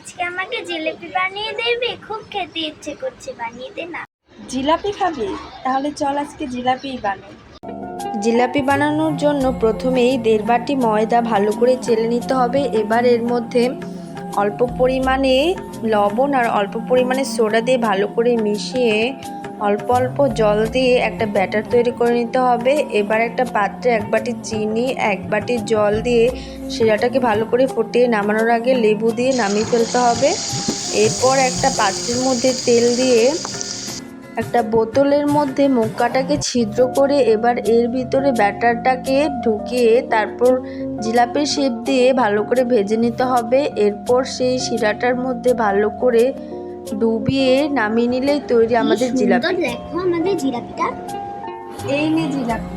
আজকে আমাকে জিলিপি বানিয়ে দেবে, খুব খেতে ইচ্ছে করছে, বানিয়ে দে না। জিলাপি খাবি? তাহলে চল আজকে জিলাপিই বানাই। জিলাপি বানানোর জন্য প্রথমেই 1.5 বাটি ময়দা ভালো করে চেলে নিতে হবে। এবার এর মধ্যে অল্প পরিমাণে লবণ আর অল্প পরিমাণে সোডা দিয়ে ভালো করে মিশিয়ে অল্প অল্প জল দিয়ে একটা ব্যাটার তৈরি করে নিতে হবে। এবার একটা পাত্রে 1 বাটি চিনি 1 বাটি জল দিয়ে শিরাটাকে ভালো করে ফুটিয়ে নামানোর আগে লেবু দিয়ে নামিয়ে ফেলতে হবে। এরপর একটা পাত্রের মধ্যে তেল দিয়ে একটা বোতলের মধ্যে মুখটাকে ছিদ্র করে এবার এর ভিতরে ব্যাটারটাকে ঢুকিয়ে তারপর জিলাপির শেপ দিয়ে ভালো করে ভেজে নিতে হবে। এরপর সেই শিরাটার মধ্যে ভালো করে ডুবিয়ে নামিয়ে নিলেই তৈরি আমাদের জিলাপি। দেখো আমাদের জিলাপিটা। এই নে জিলাপি।